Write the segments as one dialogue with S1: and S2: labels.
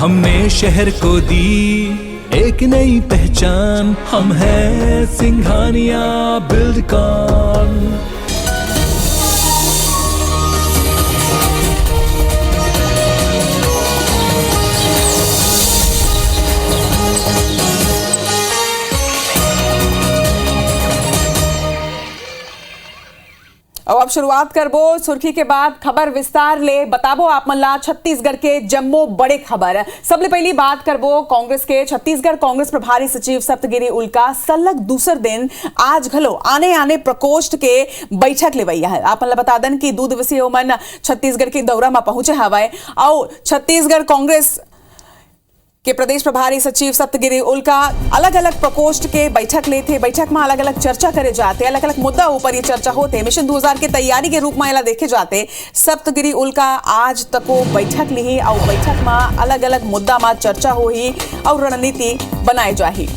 S1: हमने शहर को दी एक नई पहचान, हम हैं सिंघानिया बिल्डकॉन।
S2: अब शुरुआत करबो सुर्खी के बाद खबर विस्तार ले बताबो आप मल्ला छत्तीसगढ़ के जम्मो बड़े खबर। सबले पहली बात करबो कांग्रेस के छत्तीसगढ़ कांग्रेस प्रभारी सचिव सप्तगिरी उल्का सलग दूसर दिन आज घलो आने प्रकोष्ठ के बैठक लेवैया है। आप मल्ला बता दन कि 2 दिवसीय ओमन छत्तीसगढ़ के दौरा में पहुंचे हवाए और छत्तीसगढ़ कांग्रेस के प्रदेश प्रभारी सचिव सप्तगिरी उल्का अलग अलग प्रकोष्ठ के बैठक लेते, बैठक में अलग अलग चर्चा करे जाते, अलग अलग मुद्दा ऊपर ये चर्चा होते। मिशन 2000 की तैयारी के रूप में एला देखे जाते। सप्तगिरी उल्का आज तको बैठक ली और बैठक में अलग अलग मुद्दा में चर्चा होही और रणनीति बनाए जाही।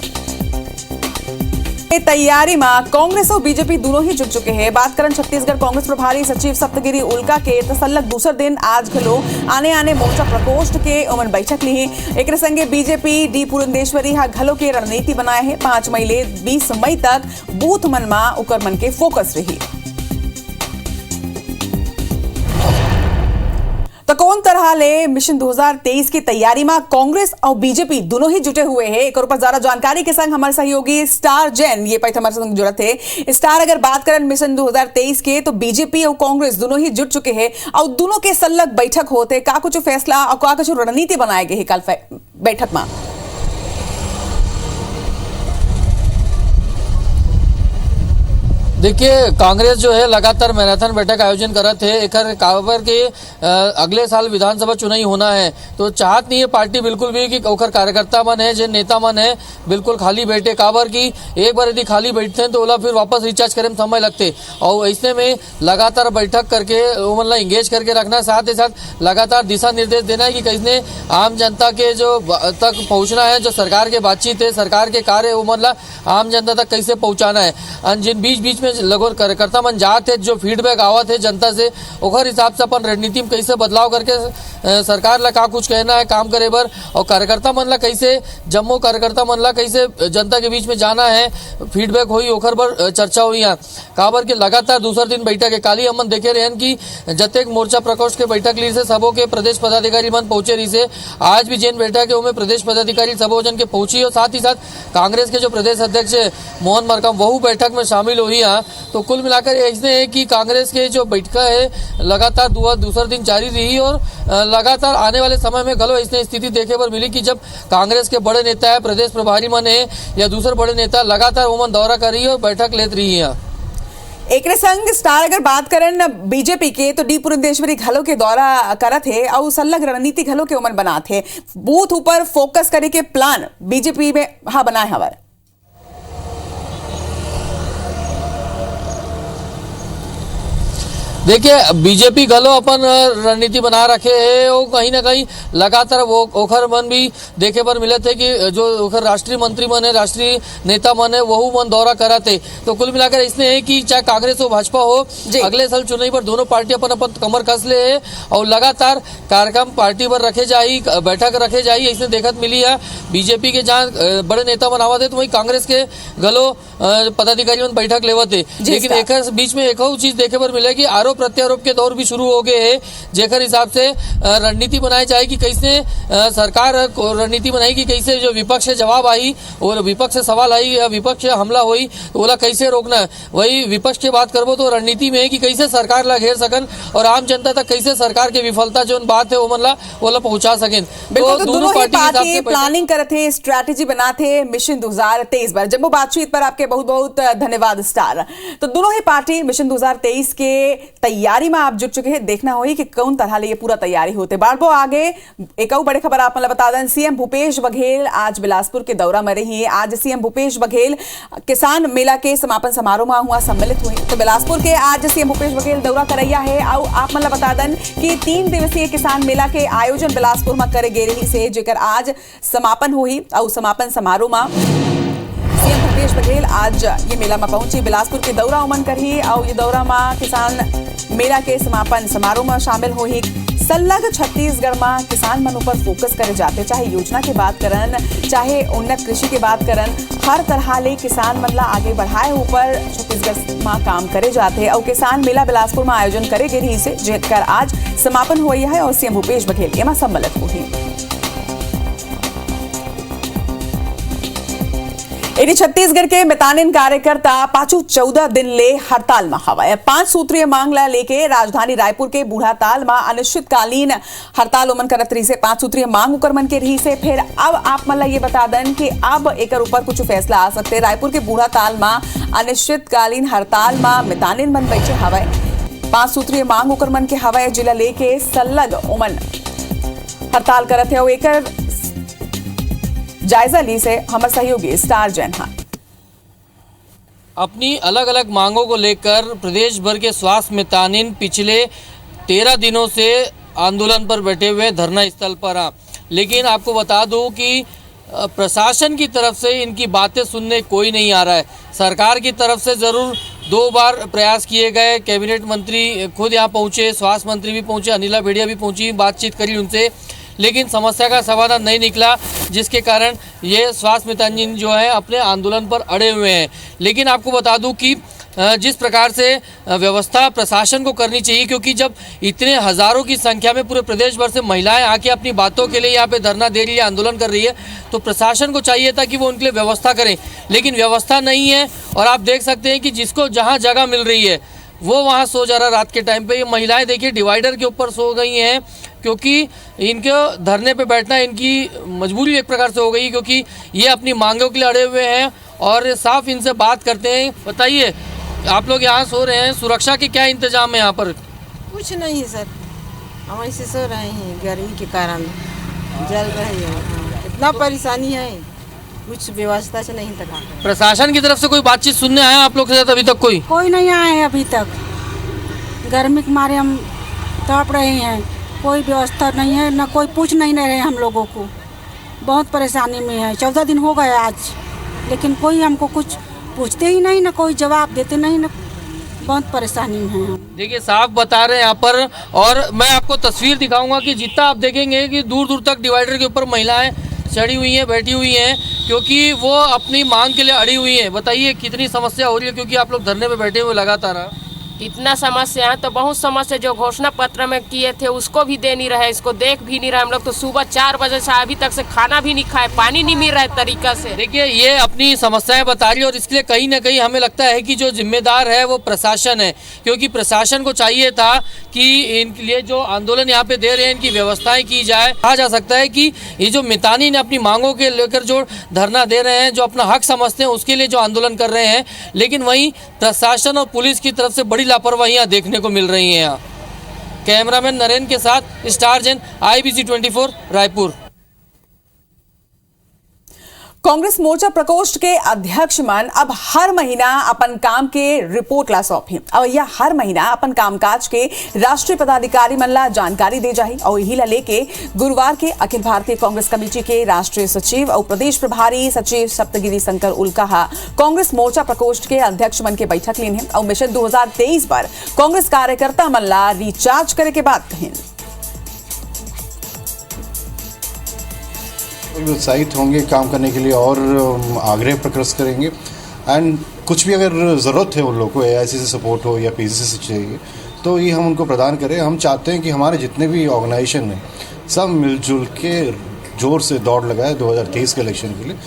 S2: तैयारी में कांग्रेस और बीजेपी दोनों ही जुट चुके हैं। बात करें छत्तीसगढ़ कांग्रेस प्रभारी सचिव सप्तगिरी उल्का के तसल्लक दूसर दिन आज घलो आने मोर्चा प्रकोष्ठ के उमन बैठक ली। एक संगे बीजेपी डी पुरंदेश्वरी हा घलो के रणनीति बनाए है। 5 मई ले 20 मई तक बूथ मन में उकर मन के फोकस रही। तो कौन तरह ले मिशन 2023 की तैयारी में कांग्रेस और बीजेपी दोनों ही जुटे हुए हैं। एक और ऊपर ज्यादा जानकारी के संग हमारे सहयोगी स्टार जैन ये पैठ हमारे संग जुड़े थे। स्टार, अगर बात करें मिशन 2023 के तो बीजेपी और कांग्रेस दोनों ही जुट चुके हैं और दोनों के सलग बैठक होते, का कुछ फैसला और का कुछ रणनीति बनाए गए कल बैठक में।
S3: देखिए, कांग्रेस जो है लगातार मैराथन बैठक आयोजन करत है। एक काबर के अगले साल विधानसभा चुनाव होना है तो चाहत नहीं है पार्टी बिल्कुल भी कि ओकर कार्यकर्ता मन है जो नेता मन है बिल्कुल खाली बैठे। काबर की एक बार यदि खाली बैठते हैं तो ओला फिर वापस रिचार्ज करे में समय लगते और ऐसे में लगातार बैठक करके मतलब इंगेज करके रखना, साथ ही साथ लगातार दिशा निर्देश देना है कि कैसे आम जनता के जो तक पहुंचना है, जो सरकार के बातचीत है, सरकार के कार्य वो मतलब आम जनता तक कैसे पहुंचाना है। जिन बीच में लगभग कार्यकर्ता मन जात है, जो फीडबैक आवत है जनता से, ओकर हिसाब से अपन रणनीति में कैसे बदलाव करके सरकार ला का कुछ कहना है काम करे बर और कार्यकर्ता मन ला कैसे जम्मो कार्यकर्ता मन ला कैसे जनता के बीच में जाना है, फीडबैक हुई ओकर बर चर्चा हुई। यहाँ काबर के लगातार दूसर दिन बैठक है। काली हमन देखे रहन कि जतेक मोर्चा प्रकोष्ठ के बैठक ली से सबों के प्रदेश पदाधिकारी मन पहुंचे रही से। आज भी जैन बैठक है उनमें प्रदेश पदाधिकारी सबो जन के पहुंची और साथ ही साथ कांग्रेस के जो प्रदेश अध्यक्ष मोहन मरकाम वह बैठक में शामिल हुई। यहाँ तो कुल मिलाकर ऐसे है कि कांग्रेस के जो बैठक है लगातार दूसरा दिन जारी रही और लगातार आने वाले समय में गलो ऐसी स्थिति देखे पर मिली कि जब कांग्रेस के बड़े नेता है, प्रदेश प्रभारी मन है या दूसरे बड़े नेता लगातार वो मन दौरा कर रही है और बैठक लेत रही है।
S2: एक संग स्टार, अगर बात करें बीजेपी के तो डी पुरंदेश्वरी घलो के दौरा करत है और सलग रणनीति घलो के उमन बनात है। बूथ ऊपर फोकस करे के प्लान बीजेपी में हाँ बनाए हवर।
S3: देखिए, बीजेपी गलो अपन रणनीति बना रखे है और कहीं ना कहीं लगातार वो ओखर मन भी देखे पर मिले थे कि जो ओखर राष्ट्रीय मंत्री मन है, राष्ट्रीय नेता मन है वह मन दौरा करा थे। तो कुल मिलाकर इसने है कि चाहे कांग्रेस हो भाजपा हो, अगले साल चुनाव पर दोनों पार्टी अपन कमर कस ले है और लगातार कार्यक्रम पार्टी पर रखे जाई, बैठक रखे जाई, ऐसे देखत मिली है। बीजेपी के जहाँ बड़े नेता मन आवत है तो वही कांग्रेस के गलो पदाधिकारी मन बैठक लेवत है। लेकिन एक बीच में एक चीज देखे पर मिले कि आरोप प्रत्यारोप के दौर भी शुरू हो गए हैं, जेकर हिसाब से रणनीति बनाई जाए कि कैसे सरकार रणनीति बनाई कि कैसे जो विपक्ष से जवाब आई और विपक्ष से सवाल आई या विपक्ष से हमला हुई तो ओला कैसे रोकना है। वही विपक्ष की बात करबो तो रणनीति में है कि कैसे सरकार ला घेर सकन और आम जनता तक कैसे सरकार के विफलता जो बात है वो पहुंचा सकें।
S2: तो दोनों पार्टी प्लानिंग करते, स्ट्रैटेजी बनाते मिशन 2023 पर। जम्मू बातचीत पर आपके बहुत बहुत धन्यवाद स्टार। तो दोनों ही पार्टी मिशन 2023 के तैयारी में आप जुट चुके हैं। देखना होगी कि कौन तरह ले ये पूरा तैयारी होते। बाढ़बो आगे एक और बड़ी खबर आप मतलब बता दें, सीएम भूपेश बघेल आज बिलासपुर के दौरा में रही है। आज सीएम भूपेश बघेल किसान मेला के समापन समारोह में हुआ सम्मिलित हुए। तो बिलासपुर के आज सीएम भूपेश बघेल दौरा करैया है और आप मतलब बता दें कि 3 दिवसीय किसान मेला के आयोजन बिलासपुर में करे गे रही से, जेकर आज समापन हुई और समापन समारोह में सीएम भूपेश बघेल आज ये मेला में पहुंची। बिलासपुर के दौरा उमन करी और ये दौरा में किसान मेला के समापन समारोह में शामिल हुई। सल्लग छत्तीसगढ़ में किसान मन ऊपर फोकस करे जाते, चाहे योजना के बात करन, चाहे उन्नत कृषि के बात करन, हर तरह ले किसान मन ला आगे बढ़ाए ऊपर छत्तीसगढ़ में काम करे जाते। और किसान मेला बिलासपुर में आयोजन करे गे रही से, जेकर आज समापन हुई है और सीएम भूपेश बघेल एमा सम्मिलित हुई। इधर छत्तीसगढ़ के मितानिन कार्यकर्ता पाछू 14 दिन ले हड़ताल में हवा। 5 सूत्रीय मांग ला लेके राजधानी रायपुर के बूढ़ाताल में अनिश्चितकालीन हड़ताल उमन करत रही से। 5 सूत्रीय मांग उकर मन के रही से। फिर अब आप मन ला ये बता दें कि अब एकर ऊपर कुछ फैसला आ सकते। रायपुर के बूढ़ाताल में अनिश्चितकालीन हड़ताल में मितानिन मन बैठे हवाए। 5 सूत्रीय मांग उकर मन के हवाए जिला लेके सल्लग उमन हड़ताल करत है। एकर जायजा ली से हमारे सहयोगी स्टार जैन।
S3: अपनी अलग अलग मांगों को लेकर प्रदेश भर के स्वास्थ्य मितानिन पिछले 13 दिनों से आंदोलन पर बैठे हुए धरना स्थल पर आ, लेकिन आपको बता दूं कि प्रशासन की तरफ से इनकी बातें सुनने कोई नहीं आ रहा है। सरकार की तरफ से ज़रूर 2 बार प्रयास किए गए, कैबिनेट मंत्री खुद यहाँ पहुँचे, स्वास्थ्य मंत्री भी पहुँचे, अनिला भेड़िया भी पहुँची, बातचीत करी उनसे, लेकिन समस्या का समाधान नहीं निकला, जिसके कारण ये स्वास्थ्य मितानिन जो है अपने आंदोलन पर अड़े हुए हैं। लेकिन आपको बता दूं कि जिस प्रकार से व्यवस्था प्रशासन को करनी चाहिए, क्योंकि जब इतने हज़ारों की संख्या में पूरे प्रदेश भर से महिलाएं आके अपनी बातों के लिए यहाँ पे धरना दे रही है, आंदोलन कर रही है, तो प्रशासन को चाहिए था कि वो उनके लिए व्यवस्था करें, लेकिन व्यवस्था नहीं है। और आप देख सकते हैं कि जिसको जहाँ जगह मिल रही है वो वहाँ सो जा रहा है रात के टाइम पे। ये महिलाएं देखिए डिवाइडर के ऊपर सो गई हैं, क्योंकि इनके धरने पे बैठना इनकी मजबूरी एक प्रकार से हो गई, क्योंकि ये अपनी मांगों के लिए अड़े हुए हैं। और साफ इनसे बात करते हैं। बताइए, आप लोग यहाँ सो रहे हैं, सुरक्षा के क्या इंतजाम है यहाँ पर?
S4: कुछ नहीं सर, हम ऐसे सो रहे हैं, गर्मी के कारण जल रही है, इतना परेशानी है, कुछ व्यवस्था से नहीं तक।
S3: प्रशासन की तरफ से कोई बातचीत सुनने आया आप लोग के साथ? अभी तक कोई
S4: नहीं आया है अभी तक। गर्मी के मारे हम तड़प रहे हैं, कोई व्यवस्था नहीं है, ना कोई पूछ नहीं रहे हम लोगों को। बहुत परेशानी में है, 14 दिन हो गए आज, लेकिन कोई हमको कुछ पूछते ही नहीं, ना कोई जवाब देते नहीं, ना बहुत परेशानी में है।
S3: देखिए साफ बता रहे हैं यहाँ पर, और मैं आपको तस्वीर दिखाऊंगा कि जितना आप देखेंगे कि दूर दूर तक डिवाइडर के ऊपर महिलाएं चढ़ी हुई हैं, बैठी हुई हैं, क्योंकि वो अपनी मांग के लिए अड़ी हुई हैं। बताइए कितनी समस्या हो रही है, क्योंकि आप लोग धरने पे बैठे हुए लगातार।
S5: इतना समस्या है तो बहुत समस्या, जो घोषणा पत्र में किए थे उसको भी दे नहीं रहे, इसको देख भी नहीं रहे। हम लोग तो सुबह 4 बजे से अभी तक से खाना भी नहीं खाए, पानी नहीं मिल रहा है तरीका से।
S3: देखिए ये अपनी समस्याएं बता रही है, और इसके लिए कहीं ना कहीं हमें लगता है कि जो जिम्मेदार है वो प्रशासन है, क्योंकि प्रशासन को चाहिए था कि इनके लिए जो आंदोलन यहाँ पे दे रहे हैं इनकी व्यवस्थाएं की जाए। कहा जा सकता है कि ये जो मितानिन अपनी मांगों के लेकर जो धरना दे रहे हैं, जो अपना हक समझते हैं उसके लिए जो आंदोलन कर रहे हैं, लेकिन वहीं प्रशासन और पुलिस की तरफ से बड़ी लापरवाहियां देखने को मिल रही हैं। यहाँ कैमरामैन नरेंद्र के साथ स्टार जैन, IBC 24 रायपुर।
S2: कांग्रेस मोर्चा प्रकोष्ठ के अध्यक्ष मन अब हर महीना अपन काम के रिपोर्ट ला सौंपी, और यह हर महीना अपन कामकाज के राष्ट्रीय पदाधिकारी मन ला जानकारी दे जाही। और यही ला लेके गुरुवार के अखिल भारतीय कांग्रेस कमेटी के राष्ट्रीय सचिव और प्रदेश प्रभारी सचिव सप्तगिरी शंकर उल्काहा कांग्रेस मोर्चा प्रकोष्ठ के अध्यक्ष मन के बैठक लीन है, और मिशन 2023 पर कांग्रेस कार्यकर्ता मन ला रिचार्ज करे के बाद कहें
S6: उत्साहित होंगे काम करने के लिए, और आग्रह प्रकट करेंगे। एंड कुछ भी अगर ज़रूरत है उन लोगों को, AIC से सपोर्ट हो या PCC से चाहिए, तो ये हम उनको प्रदान करें। हम चाहते हैं कि हमारे जितने भी ऑर्गेनाइजेशन हैं सब मिलजुल के जोर से दौड़ लगाए 2023 के इलेक्शन के लिए।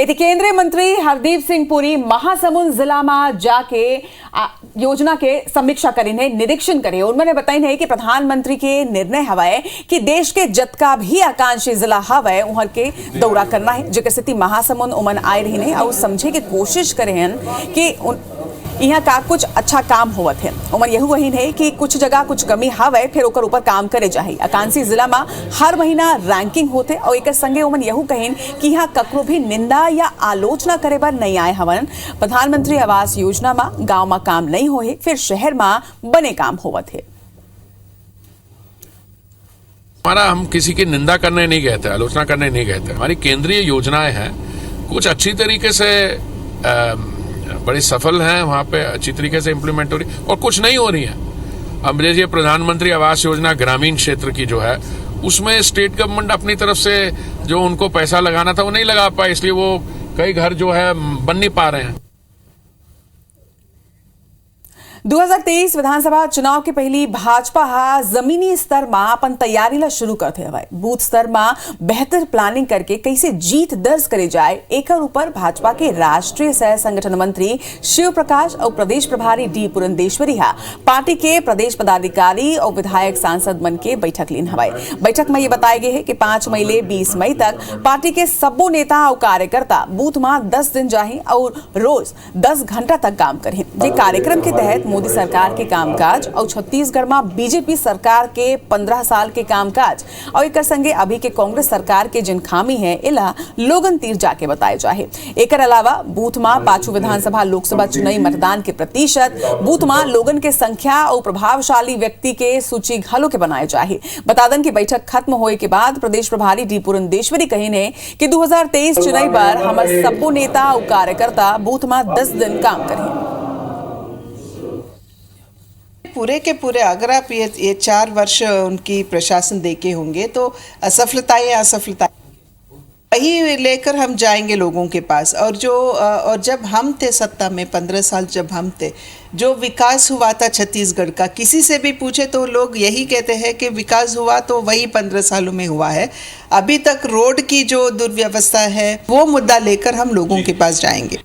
S2: केंद्रीय मंत्री हरदीप सिंह पुरी महासमुंद जिला में जाके योजना के समीक्षा करी है, निरीक्षण करे। उन्होंने बताई है कि प्रधानमंत्री के निर्णय हवाए कि देश के जतका भी आकांक्षी जिला हवाए उहर के दौरा करना है, जो स्थिति महासमुंद उमन आए रही है और समझे के कोशिश करे हैं कि यहाँ का कुछ अच्छा काम होवत है। उमन यही वही है कि कुछ जगह कुछ कमी हवे, फिर ओकर ऊपर काम करे जाही। आकांक्षी जिला में हर महीना रैंकिंग होते, और एक संगे उमन यही कहें कि यहाँ ककरो भी निंदा या आलोचना करे बर नहीं आए हवन। प्रधानमंत्री आवास योजना में गांव में काम नहीं होए, फिर शहर में बने काम होवत है।
S7: हमारा हम किसी की निंदा करने नहीं गए थे, आलोचना करने नहीं गए थे। हमारी केंद्रीय योजनाएं हैं, कुछ अच्छी तरीके से बड़ी सफल हैं, वहाँ पे अच्छी तरीके से इम्प्लीमेंट हो रही, और कुछ नहीं हो रही है। अब जैसे प्रधानमंत्री आवास योजना ग्रामीण क्षेत्र की जो है, उसमें स्टेट गवर्नमेंट अपनी तरफ से जो उनको पैसा लगाना था वो नहीं लगा पाए, इसलिए वो कई घर जो है बन नहीं पा रहे हैं।
S2: 2023 विधानसभा चुनाव के पहली भाजपा जमीनी स्तर में अपन तैयारी ला शुरू करते हवे। बूथ स्तर में बेहतर प्लानिंग करके कैसे जीत दर्ज करे जाए, एकर ऊपर भाजपा के राष्ट्रीय सह संगठन मंत्री शिव प्रकाश और प्रदेश प्रभारी डी पुरंदेश्वरी पार्टी के प्रदेश पदाधिकारी और विधायक सांसद मन के बैठक लीन हवाई। बैठक में ये बताया गया है कि 5 मई ले 20 मई तक पार्टी के सबो नेता और कार्यकर्ता बूथ में 10 दिन जाए और रोज 10 घंटा तक काम करें। ये कार्यक्रम के तहत मोदी सरकार के कामकाज और छत्तीसगढ़ में बीजेपी सरकार के 15 साल के कामकाज और एक संगे अभी के कांग्रेस सरकार के जिन खामी है इला लोगन तीर जाके बताए जाए। एकर अलावा बूथ में 5 विधानसभा लोकसभा चुनावी मतदान के प्रतिशत, बूथ में लोगन के संख्या और प्रभावशाली व्यक्ति के सूची घलो के बनाए जाए। बता दें कि बैठक खत्म होए के बाद प्रदेश प्रभारी डी पुरंदेश्वरी कही कि 2023 चुनाव पर हमारे सबो नेता और कार्यकर्ता बूथ में 10 दिन काम करें।
S8: पूरे के पूरे अगर आप ये 4 वर्ष उनकी प्रशासन देखे होंगे तो असफलताएं वही लेकर हम जाएंगे लोगों के पास। और जब हम थे सत्ता में 15 साल जब हम थे, जो विकास हुआ था छत्तीसगढ़ का, किसी से भी पूछे तो लोग यही कहते हैं कि विकास हुआ तो वही 15 सालों में हुआ है। अभी तक रोड की जो दुर्व्यवस्था है वो मुद्दा लेकर हम लोगों के पास जाएंगे।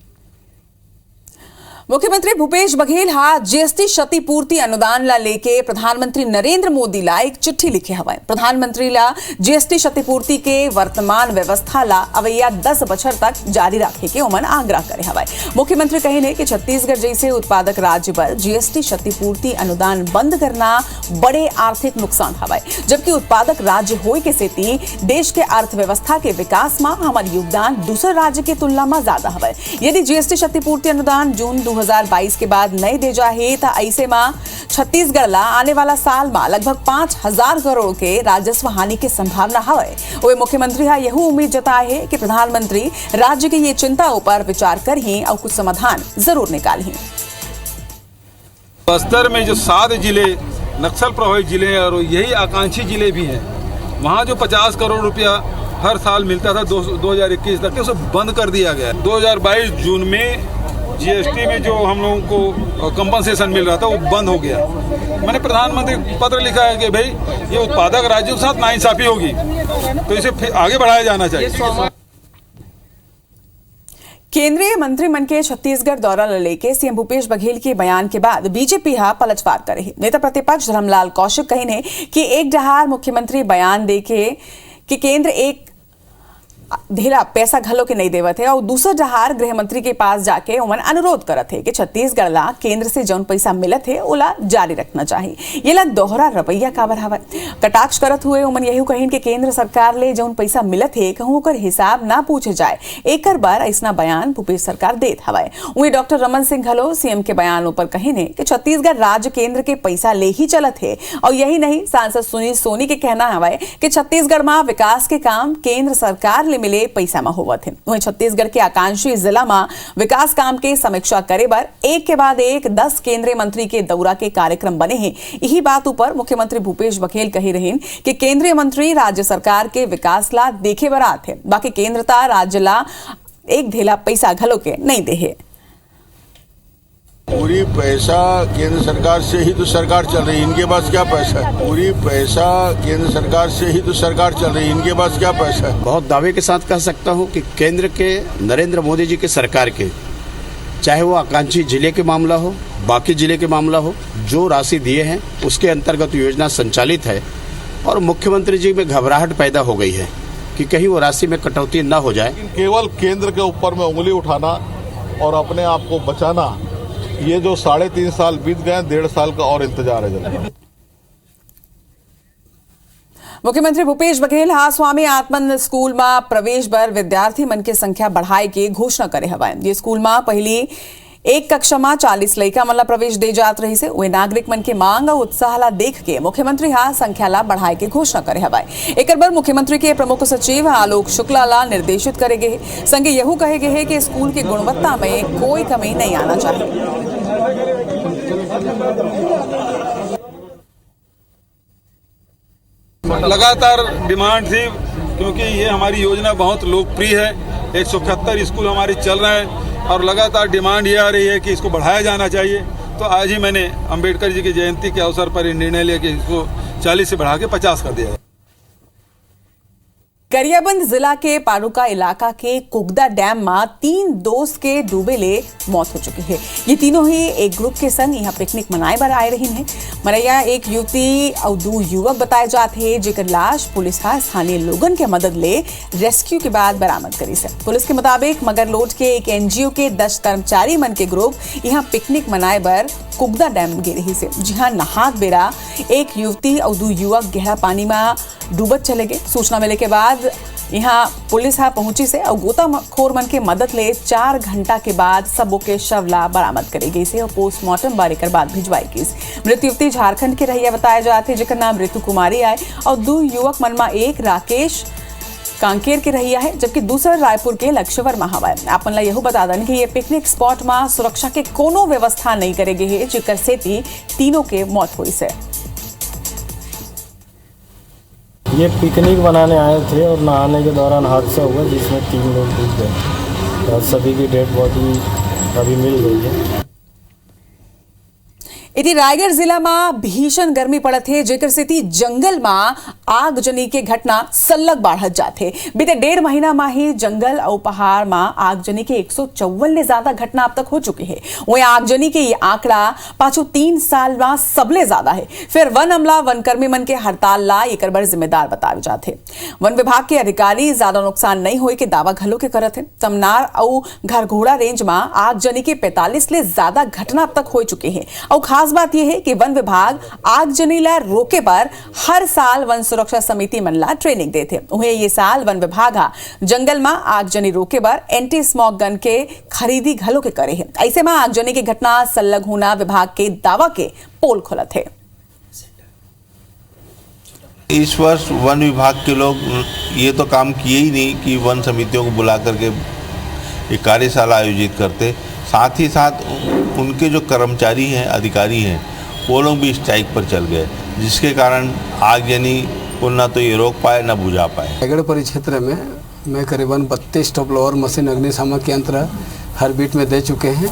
S2: मुख्यमंत्री भूपेश बघेल जीएसटी क्षतिपूर्ति अनुदान ला लेके प्रधानमंत्री नरेंद्र मोदी ला एक चिट्ठी लिखे हवाए। प्रधानमंत्री ला जीएसटी क्षतिपूर्ति के वर्तमान व्यवस्था ला अवैया 10 बछर तक जारी रखे के उमन आग्रह करे हवाए। मुख्यमंत्री कहे कि छत्तीसगढ़ जैसे उत्पादक राज्य पर जीएसटी क्षतिपूर्ति अनुदान बंद करना बड़े आर्थिक नुकसान हवाए, जबकि उत्पादक राज्य होए के सेती देश के अर्थव्यवस्था के विकास में हमार योगदान दूसरे राज्य की तुलना में ज्यादा हवाए। यदि जीएसटी क्षतिपूर्ति अनुदान जून 2022 के बाद नहीं दे जाए तो ऐसे में छत्तीसगढ़ ला आने वाला साल में लगभग 5,000 करोड़ के राजस्व हानि की संभावना है। वे मुख्यमंत्री यह उम्मीद जताए है कि प्रधानमंत्री राज्य की ये चिंता ऊपर विचार कर ही और कुछ समाधान जरूर निकाल ही।
S9: बस्तर में जो 7 जिले नक्सल प्रभावित जिले हैं और यही आकांक्षी जिले भी हैं, वहाँ जो 50 करोड़ रुपया हर साल मिलता था 2021 तक, उसे बंद कर दिया गया। 2022 जून में जीएसटी में जो हम लोगों को कंपनसेशन मिल रहा था वो बंद हो गया। मैंने प्रधानमंत्री पत्र लिखा है कि भाई ये उत्पादक राज्यों के साथ नाइंसाफी होगी, तो इसे फिर आगे बढ़ाया जाना चाहिए।
S2: केंद्रीय मंत्रिमंडल के छत्तीसगढ़ दौरा लेके सीएम भूपेश बघेल के बयान के बाद बीजेपी पलटवार करे। नेता प्रतिपक्ष धर्मलाल कौशिक कही कि एक डहार मुख्यमंत्री बयान देके कि केंद्र एक ढेला पैसा घलो के नहीं देवत है और दूसरा डहार गृह मंत्री के पास जाके उमन अनुरोध करत है कि छत्तीसगढ़ ला केंद्र से जौन पैसा मिलत है ओला जारी रखना चाहिए। ये ला दोहरा रवैया काबर हवा कटाक्ष करत हुए उमन यही कहिन कि केंद्र सरकार ले जौन पैसा मिलत है कहूं ओकर हिसाब ना पूछे जाए। एकर बार ऐसा बयान भूपेश सरकार देत हवाए। वहीं डॉक्टर रमन सिंह घलो सीएम के बयान पर कहिने कि छत्तीसगढ़ राज्य केंद्र के पैसा ले ही चलत है और यही नहीं, सांसद सुनील सोनी के कहना हवाए कि छत्तीसगढ़ में विकास के काम केंद्र सरकार ले मिले पैसा में होवत है। वहीं छत्तीसगढ़ के आकांक्षी जिला में विकास काम के समीक्षा करे बर एक के बाद एक 10 केंद्रीय मंत्री के दौरा के कार्यक्रम बने हैं। यही बात ऊपर मुख्यमंत्री भूपेश बघेल कही रही कि केंद्रीय मंत्री राज्य सरकार के विकास ला देखे बरात है, बाकी केंद्रता राज्य ला एक ढेला पैसा घलो के नहीं दे है।
S10: पूरी पैसा केंद्र सरकार से ही तो सरकार चल रही है, इनके पास क्या पैसा है? पूरी पैसा केंद्र सरकार से ही तो सरकार चल रही है, इनके पास क्या पैसा है?
S11: बहुत दावे के साथ कह सकता हूं कि केंद्र के नरेंद्र मोदी जी के सरकार के, चाहे वो आकांक्षी जिले के मामला हो, बाकी जिले के मामला हो, जो राशि दिए हैं उसके अंतर्गत योजना संचालित है और मुख्यमंत्री जी में घबराहट पैदा हो गई है कि कहीं वो राशि में कटौती न हो जाए।
S10: केवल केंद्र के ऊपर में उंगली उठाना और अपने आप को बचाना, ये जो 3.5 साल बीत गए, 1.5 साल का और इंतजार है जल्दी।
S2: मुख्यमंत्री भूपेश बघेल स्वामी आत्मानंद स्कूल में प्रवेश बर विद्यार्थी मन के संख्या बढ़ाए के घोषणा करे हवाए। ये स्कूल में पहली एक कक्षा में 40 लड़का मन ला प्रवेश दे जात रही से वे नागरिक मन के मांग और उत्साह ला देख के मुख्यमंत्री संख्या ला बढ़ाए के घोषणा करे हवाए। एक बार मुख्यमंत्री के प्रमुख सचिव आलोक शुक्ला ला निर्देशित करे गए, संगे यहू कहे गए है कि स्कूल की गुणवत्ता में कोई कमी नहीं आना चाहिए।
S9: लगातार डिमांड थी, क्योंकि ये हमारी योजना बहुत लोकप्रिय है। 171 स्कूल हमारे चल रहे हैं और लगातार डिमांड ये आ रही है कि इसको बढ़ाया जाना चाहिए। तो आज ही मैंने अंबेडकर जी की जयंती के अवसर पर निर्णय लिया कि इसको 40 से बढ़ा के 50 कर दिया जाए।
S2: गरियाबंद जिला के पारुका इलाका के कुगदा डैम में 3 दोस्त के डूबे ले मौत हो चुकी है। ये तीनों ही एक ग्रुप के संग यहाँ पिकनिक मनाए बर आए रही हैं। मरैया एक युवती और 2 युवक बताए जाते हैं, जेकर लाश पुलिस हा स्थानीय लोगन के मदद ले रेस्क्यू के बाद बरामद करी से। पुलिस के मुताबिक मगरलोड के एक एनजीओ के 10 कर्मचारी मन के ग्रुप यहाँ पिकनिक मनाए बर कुगदा डैम गे रही से, जहाँ नहात बेरा एक युवती और 2 युवक गहरा पानी में डूबत चले गए। सूचना मिले के बाद यहाँ पुलिस पहुंची से और गोताखोर मन के मदद ले 4 घंटा के बाद सबों के शवला बरामद करे गई से और पोस्टमार्टम बारे कर बाद भिजवाई गई। मृत युवती झारखंड के रहिया बताया जाते, जिसका नाम ऋतु कुमारी आए और 2 युवक मन में एक राकेश कांकेर के रहिया है, जबकि दूसरा रायपुर के लक्ष्यवर महावा। अपन ला यह बता दें कि ये पिकनिक स्पॉट में सुरक्षा के कोनो व्यवस्था नहीं करेगी है, जिकर से तीनों के मौत हुई से।
S12: ये पिकनिक बनाने आए थे और नहाने के दौरान हादसा हुआ, जिसमें 3 लोग डूब गए और सभी की डेड बॉडी अभी मिल गई है।
S2: इति रायगढ़ जिला में भीषण गर्मी पड़त है, जेकर से जंगल में आगजनी के घटना सल्लग बढ़त जाते। बीते 1.5 महीना में ही जंगल और पहाड़ में आगजनी के 154 ने ज्यादा घटना अब तक हो चुकी है। वही आगजनी के ये आंकड़ा पाछू 3 साल में सबले ज्यादा है। फिर वन अमला वनकर्मी मन के हड़ताल ला एक बार जिम्मेदार बताए जाते। वन विभाग के अधिकारी ज्यादा नुकसान नहीं हुए के दावा घलो के करत है। तमनार और घरघोड़ा रेंज में आगजनी के 45 ले ज्यादा घटना अब तक हो चुकी है। और खास बात यह है कि वन विभाग आगजनी ला रोके पर हर साल वन सुरक्षा समिति मन ला ट्रेनिंग देते। उन्हें ये साल वन विभाग जंगल में आगजनी रोके पर एंटी स्मोक गन के खरीदी घलो के करे है। ऐसे में आगजनी की घटना सल्लग होना विभाग के दावा के पोल खोलत है।
S13: इस वर्ष वन विभाग के लोग ये तो काम किए ही नहीं कि वन समितियों को बुला करके एक कार्यशाला आयोजित करते, साथ ही साथ उनके जो कर्मचारी हैं, अधिकारी हैं, वो लोग भी स्ट्राइक पर चल गए, जिसके कारण आगजनी को ना तो ये रोक पाए ना बुझा पाए।
S14: रायगढ़ परिक्षेत्र में मैं करीबन 32 टॉप लोअर मशीन अग्निशामक यंत्र हर बीट में दे चुके हैं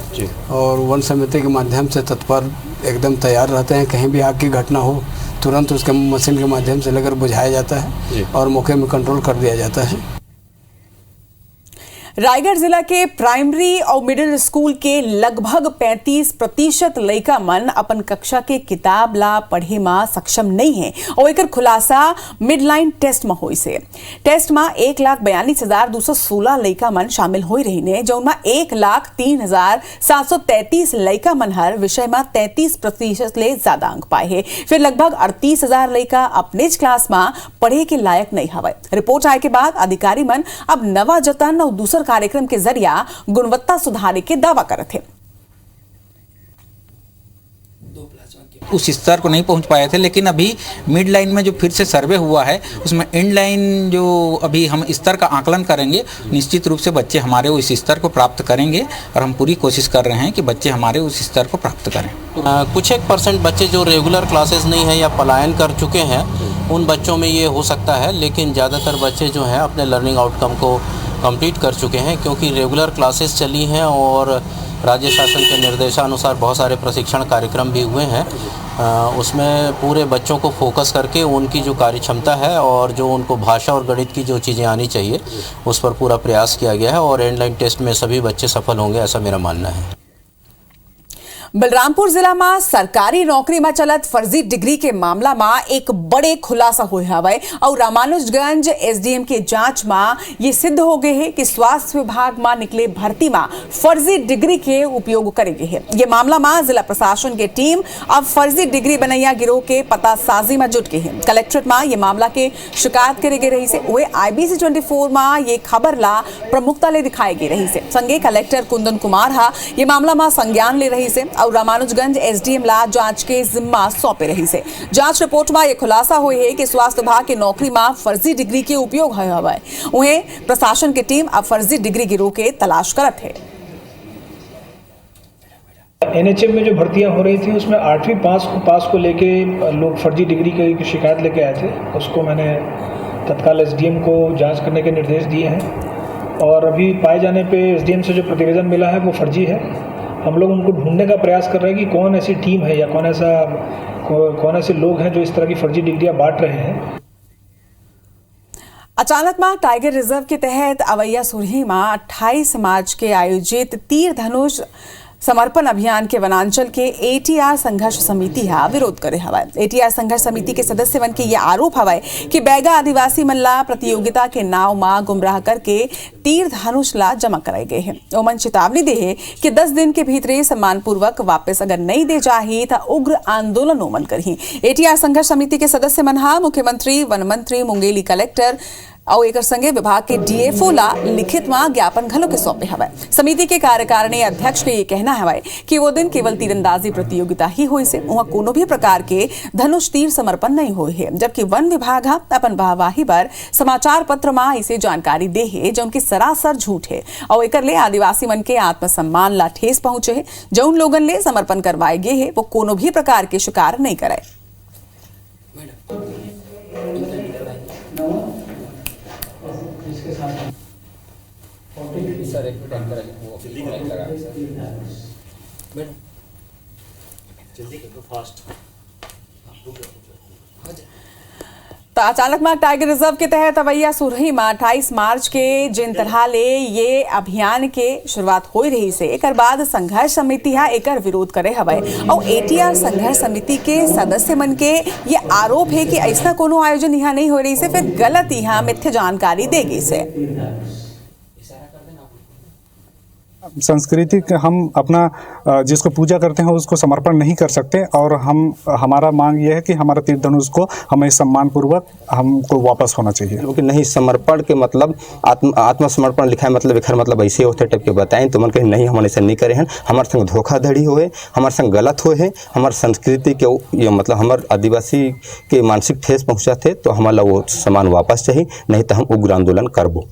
S14: और वन समिति के माध्यम से तत्पर एकदम तैयार रहते हैं। कहीं भी आग की घटना हो तुरंत उसके मशीन के माध्यम से लेकर बुझाया जाता है और मौके में कंट्रोल कर दिया जाता है।
S2: रायगढ़ जिला के प्राइमरी और मिडिल स्कूल के लगभग 35% लड़का मन अपन कक्षा के किताब ला पढ़े में सक्षम नहीं है और एक खुलासा मिडलाइन टेस्ट में हुई से। टेस्ट में 1,42,216 लड़का मन शामिल हो रही ने, जो उनमें 1,03,733 लड़का मन हर विषय में 33% ले ज्यादा अंक पाए है। फिर लगभग 38,000 लड़का अपने क्लास में पढ़े के लायक नहीं हवे। रिपोर्ट आए के बाद अधिकारी मन अब नवा जतन और दूसर कार्यक्रम के जरिया गुणवत्ता सुधारे के दावा करते हैं।
S15: उस स्तर को नहीं पहुंच पाए थे, लेकिन अभी मिड लाइन में जो फिर से सर्वे हुआ है उसमें एंड लाइन जो अभी हम स्तर का आकलन करेंगे, निश्चित रूप से बच्चे हमारे उस स्तर को प्राप्त करेंगे और हम पूरी कोशिश कर रहे हैं कि बच्चे हमारे उस स्तर को प्राप्त करें।
S16: कुछ एक % बच्चे जो रेगुलर क्लासेस नहीं है या पलायन कर चुके हैं, उन बच्चों में ये हो सकता है, लेकिन ज़्यादातर बच्चे जो हैं अपने लर्निंग आउटकम को कंप्लीट कर चुके हैं, क्योंकि रेगुलर क्लासेस चली हैं और राज्य शासन के निर्देशानुसार बहुत सारे प्रशिक्षण कार्यक्रम भी हुए हैं। उसमें पूरे बच्चों को फोकस करके उनकी जो कार्य क्षमता है और जो उनको भाषा और गणित की जो चीज़ें आनी चाहिए उस पर पूरा प्रयास किया गया है और एंड लाइन टेस्ट में सभी बच्चे सफल होंगे, ऐसा मेरा मानना है।
S2: बलरामपुर जिला में सरकारी नौकरी में चलत फर्जी डिग्री के मामला में एक बड़े खुलासा हुए हवे और रामानुजगंज एसडीएम के जांच में ये सिद्ध हो गए है कि स्वास्थ्य विभाग में निकले भर्ती में फर्जी डिग्री के उपयोग करेंगे है। ये मामला में जिला प्रशासन की टीम अब फर्जी डिग्री बनैया गिरोह के पतासाजी में जुट गए हैं। कलेक्ट्रेट में ये मामला के शिकायत करे गए रही से वे IBC 24 में ये खबर ला प्रमुखता ले दिखाई गई रही से। संगे कलेक्टर कुंदन कुमार ये मामला में संज्ञान ले रही से और रामानुजगंज एसडीएम ला जांच के जिम्मा सौंपे रही से। जांच रिपोर्ट में यह खुलासा हुई है कि स्वास्थ्य विभाग की नौकरी में फर्जी डिग्री के उपयोग है। उन्हें प्रशासन की टीम अब फर्जी डिग्री गिरोह के तलाश करत है।
S17: NHM में जो भर्तियां हो रही थी उसमें 8वीं पास को लेके लोग फर्जी डिग्री की शिकायत लेके आए थे। उसको मैंने तत्काल SDM को जांच करने के निर्देश दिए हैं और अभी पाए जाने पे SDM से जो प्रतिवेदन मिला है वो फर्जी है। हम लोग उनको ढूंढने का प्रयास कर रहे हैं कि कौन ऐसी टीम है या कौन ऐसे लोग हैं जो इस तरह की फर्जी डिग्रियां बांट रहे हैं।
S2: अचानकमाग टाइगर रिजर्व के तहत अवैया सुरही में 28 मार्च के आयोजित तीर धनुष समर्पण अभियान के वनांचल के ATR संघर्ष समिति हा विरोध करे हवाए। ATR संघर्ष समिति के सदस्य मन के ये आरोप हवाए कि बैगा आदिवासी मनला प्रतियोगिता के नाव में गुमराह करके तीर धनुष ला जमा कराए गए हैं। ओमन चेतावनी दे है कि 10 दिन के भीतर सम्मान पूर्वक वापस अगर नहीं दे जाही तो उग्र आंदोलन ओमन करही। ATR संघर्ष समिति के सदस्य मन हा मुख्यमंत्री, वन मंत्री, मुंगेली कलेक्टर और एक संगे विभाग के DFO ला लिखित में ज्ञापन घलों के सौंपे हवाए। समिति के कार्यकारिणी अध्यक्ष के ये कहना है कि वो दिन केवल तीरंदाजी प्रतियोगिता ही हुई से वहाँ कोनो भी प्रकार के धनुष तीर समर्पण नहीं हुए है, जबकि वन विभाग अपन वाहवाही पर समाचार पत्र में इसे जानकारी दे है जो उनकी सरासर झूठ है और एक ले आदिवासी मन के आत्मसम्मान ला ठेस पहुंचे है। जो उन लोगन ले समर्पण करवाए गए है वो कोनो भी प्रकार के शिकार नहीं कराए। तो अचानकमाग टाइगर रिजर्व के तहत अवैया सुरही में 28 मार्च के जिन तरह ले ये अभियान के शुरुआत हो रही से एक बाद संघर्ष समिति हा एकर विरोध करे हवाए और ATR संघर्ष समिति के सदस्य मन के ये आरोप है कि ऐसा कोनो आयोजन यहाँ नहीं हो रही से फिर गलत यहाँ मिथ्या जानकारी देगी से।
S18: संस्कृति हम अपना जिसको पूजा करते हैं उसको समर्पण नहीं कर सकते और हमारा मांग यह है कि हमारा तीर धनुष को हमें सम्मान पूर्वक हमको वापस होना चाहिए।
S19: क्योंकि नहीं समर्पण के मतलब आत्मसमर्पण लिखा है मतलब एखर मतलब ऐसे होते टाइप के बताएं तो मन कहीं नहीं हम ऐसा नहीं करे हैं। हमारे संग धोखाधड़ी होए, हमारे संग गलत होए है, हमारे संस्कृति के ये मतलब हमारे आदिवासी के मानसिक ठेस पहुँचा थे तो हमारा वो सम्मान वापस चाहिए, नहीं तो हम उग्र आंदोलन करबो।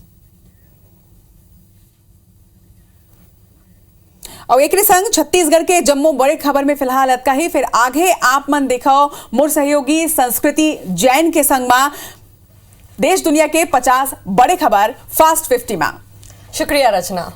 S2: और एक संग छत्तीसगढ़ के जम्मू बड़े खबर में फिलहाल अतका ही। फिर आगे आप मन देखो मोर सहयोगी संस्कृति जैन के संग में देश दुनिया के 50 बड़े खबर फास्ट 50 में।
S20: शुक्रिया रचना।